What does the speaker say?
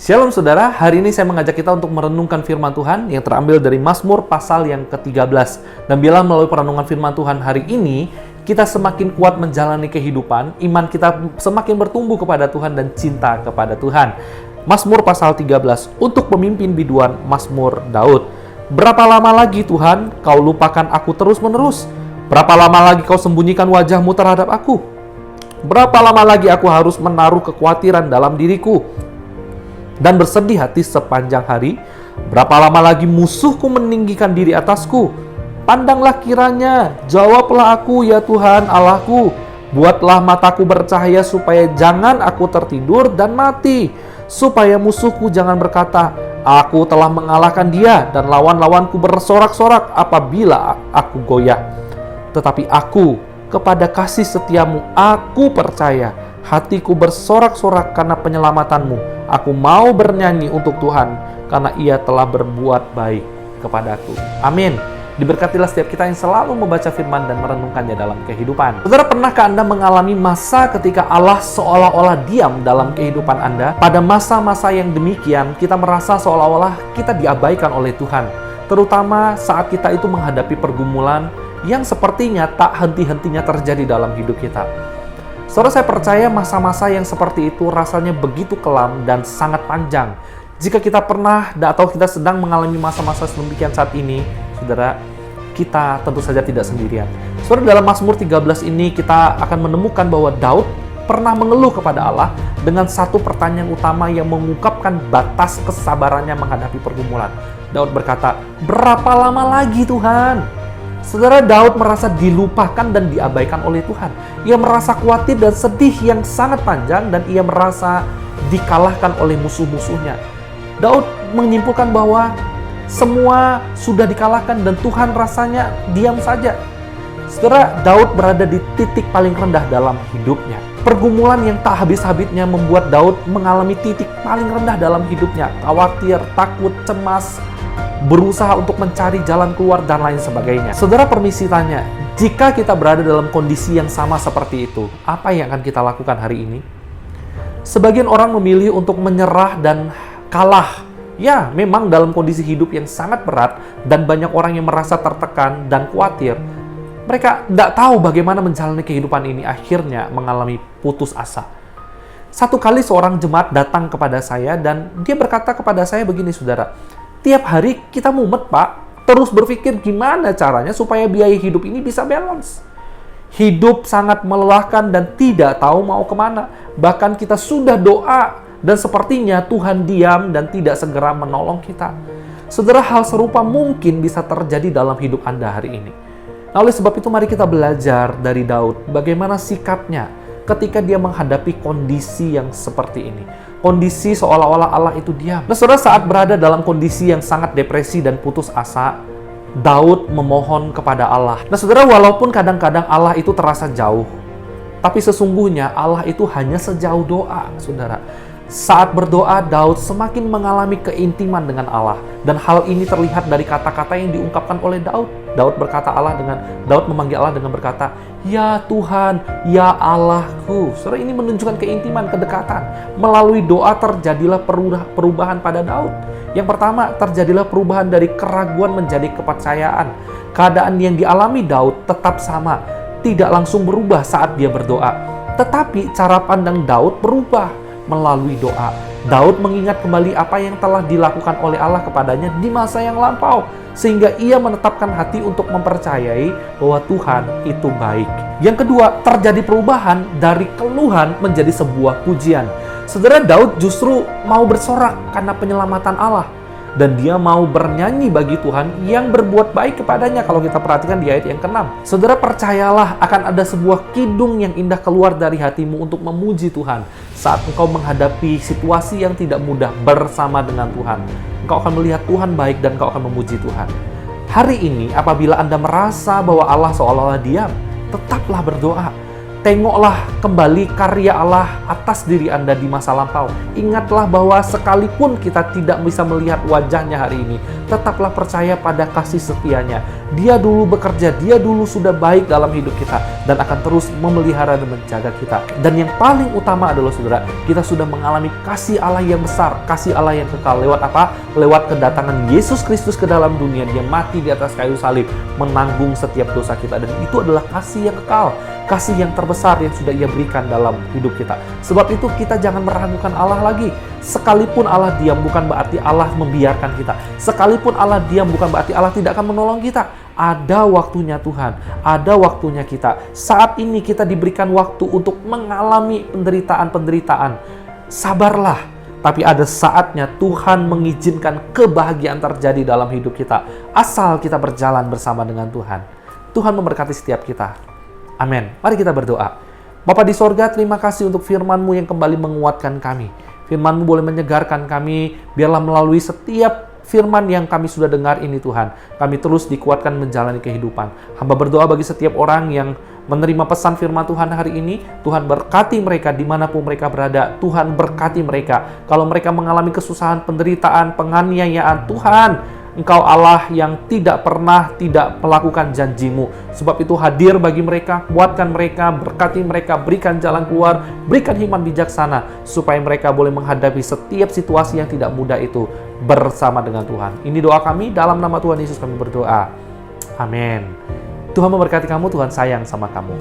Shalom saudara, hari ini saya mengajak kita untuk merenungkan firman Tuhan yang terambil dari Mazmur pasal yang ke-13. Dan bila melalui perenungan firman Tuhan hari ini, kita semakin kuat menjalani kehidupan, iman kita semakin bertumbuh kepada Tuhan dan cinta kepada Tuhan. Mazmur pasal 13, untuk pemimpin biduan Mazmur Daud. Berapa lama lagi Tuhan, kau lupakan aku terus-menerus? Berapa lama lagi kau sembunyikan wajahmu terhadap aku? Berapa lama lagi aku harus menaruh kekhawatiran dalam diriku dan bersedih hati sepanjang hari? Berapa lama lagi musuhku meninggikan diri atasku? Pandanglah kiranya, jawablah aku ya Tuhan Allahku. Buatlah mataku bercahaya supaya jangan aku tertidur dan mati. Supaya musuhku jangan berkata, aku telah mengalahkan dia, dan lawan-lawanku bersorak-sorak apabila aku goyah. Tetapi aku, kepada kasih setiamu aku percaya. Hatiku bersorak-sorak karena penyelamatanmu. Aku mau bernyanyi untuk Tuhan, karena Ia telah berbuat baik kepadaku. Amin. Diberkatilah setiap kita yang selalu membaca firman dan merenungkannya dalam kehidupan. Saudara, pernahkah Anda mengalami masa ketika Allah seolah-olah diam dalam kehidupan Anda? Pada masa-masa yang demikian, kita merasa seolah-olah kita diabaikan oleh Tuhan. Terutama saat kita itu menghadapi pergumulan yang sepertinya tak henti-hentinya terjadi dalam hidup kita. Saudara, saya percaya masa-masa yang seperti itu rasanya begitu kelam dan sangat panjang. Jika kita pernah atau kita sedang mengalami masa-masa sedemikian saat ini, saudara, kita tentu saja tidak sendirian. Saudara, dalam Mazmur 13 ini kita akan menemukan bahwa Daud pernah mengeluh kepada Allah dengan satu pertanyaan utama yang mengungkapkan batas kesabarannya menghadapi pergumulan. Daud berkata, berapa lama lagi Tuhan? Saudara, Daud merasa dilupakan dan diabaikan oleh Tuhan. Ia merasa khawatir dan sedih yang sangat panjang, dan ia merasa dikalahkan oleh musuh-musuhnya. Daud menyimpulkan bahwa semua sudah dikalahkan dan Tuhan rasanya diam saja. Saudara, Daud berada di titik paling rendah dalam hidupnya. Pergumulan yang tak habis-habisnya membuat Daud mengalami titik paling rendah dalam hidupnya. Khawatir, takut, cemas, berusaha untuk mencari jalan keluar, dan lain sebagainya. Saudara, permisi tanya, jika kita berada dalam kondisi yang sama seperti itu, apa yang akan kita lakukan hari ini? Sebagian orang memilih untuk menyerah dan kalah. Ya, memang dalam kondisi hidup yang sangat berat dan banyak orang yang merasa tertekan dan khawatir, mereka tidak tahu bagaimana menjalani kehidupan ini, akhirnya mengalami putus asa. Satu kali seorang jemaat datang kepada saya dan dia berkata kepada saya begini, saudara, tiap hari kita mumet, Pak. Terus berpikir gimana caranya supaya biaya hidup ini bisa balance. Hidup sangat melelahkan dan tidak tahu mau kemana. Bahkan kita sudah doa dan sepertinya Tuhan diam dan tidak segera menolong kita. Saudara, hal serupa mungkin bisa terjadi dalam hidup Anda hari ini. Nah, oleh sebab itu mari kita belajar dari Daud bagaimana sikapnya ketika dia menghadapi kondisi yang seperti ini. Kondisi seolah-olah Allah itu diam. Nah, saudara, saat berada dalam kondisi yang sangat depresi dan putus asa, Daud memohon kepada Allah. Nah, saudara, walaupun kadang-kadang Allah itu terasa jauh, tapi sesungguhnya Allah itu hanya sejauh doa, saudara. Saat berdoa, Daud semakin mengalami keintiman dengan Allah. Dan hal ini terlihat dari kata-kata yang diungkapkan oleh Daud. Daud memanggil Allah dengan berkata, ya Tuhan, ya Allahku. Saudara, ini menunjukkan keintiman, kedekatan. Melalui doa terjadilah perubahan pada Daud. Yang pertama, terjadilah perubahan dari keraguan menjadi kepercayaan. Keadaan yang dialami Daud tetap sama, tidak langsung berubah saat dia berdoa. Tetapi cara pandang Daud berubah. Melalui doa, Daud mengingat kembali apa yang telah dilakukan oleh Allah kepadanya di masa yang lampau, sehingga ia menetapkan hati untuk mempercayai bahwa Tuhan itu baik. Yang kedua, terjadi perubahan dari keluhan menjadi sebuah pujian. Saudara, Daud justru mau bersorak karena penyelamatan Allah, dan dia mau bernyanyi bagi Tuhan yang berbuat baik kepadanya. Kalau kita perhatikan di ayat yang ke-6. Saudara, percayalah akan ada sebuah kidung yang indah keluar dari hatimu untuk memuji Tuhan. Saat engkau menghadapi situasi yang tidak mudah bersama dengan Tuhan, engkau akan melihat Tuhan baik dan engkau akan memuji Tuhan. Hari ini, apabila Anda merasa bahwa Allah seolah-olah diam, tetaplah berdoa. Tengoklah kembali karya Allah atas diri Anda di masa lampau. Ingatlah bahwa sekalipun kita tidak bisa melihat wajahnya hari ini, tetaplah percaya pada kasih setianya. Dia dulu bekerja, dia dulu sudah baik dalam hidup kita, dan akan terus memelihara dan menjaga kita. Dan yang paling utama adalah saudara, kita sudah mengalami kasih Allah yang besar, kasih Allah yang kekal. Lewat apa? Lewat kedatangan Yesus Kristus ke dalam dunia. Dia mati di atas kayu salib, menanggung setiap dosa kita. Dan itu adalah kasih yang kekal, kasih yang terbesar yang sudah Ia berikan dalam hidup kita. Sebab itu kita jangan meragukan Allah lagi. Sekalipun Allah diam, bukan berarti Allah membiarkan kita. Sekalipun Allah diam, bukan berarti Allah tidak akan menolong kita. Ada waktunya Tuhan, ada waktunya kita. Saat ini kita diberikan waktu untuk mengalami penderitaan-penderitaan. Sabarlah, tapi ada saatnya Tuhan mengizinkan kebahagiaan terjadi dalam hidup kita. Asal kita berjalan bersama dengan Tuhan. Tuhan memberkati setiap kita. Amin. Mari kita berdoa. Bapa di sorga, terima kasih untuk firman-Mu yang kembali menguatkan kami. Firman-Mu boleh menyegarkan kami. Biarlah melalui setiap firman yang kami sudah dengar ini Tuhan, kami terus dikuatkan menjalani kehidupan. Hamba berdoa bagi setiap orang yang menerima pesan firman Tuhan hari ini. Tuhan berkati mereka dimanapun mereka berada. Tuhan berkati mereka. Kalau mereka mengalami kesusahan, penderitaan, penganiayaan, Tuhan, Engkau Allah yang tidak pernah tidak melakukan janji-Mu. Sebab itu hadir bagi mereka, kuatkan mereka, berkati mereka, berikan jalan keluar, berikan iman bijaksana, supaya mereka boleh menghadapi setiap situasi yang tidak mudah itu bersama dengan Tuhan. Ini doa kami, dalam nama Tuhan Yesus kami berdoa. Amin. Tuhan memberkati kamu, Tuhan sayang sama kamu.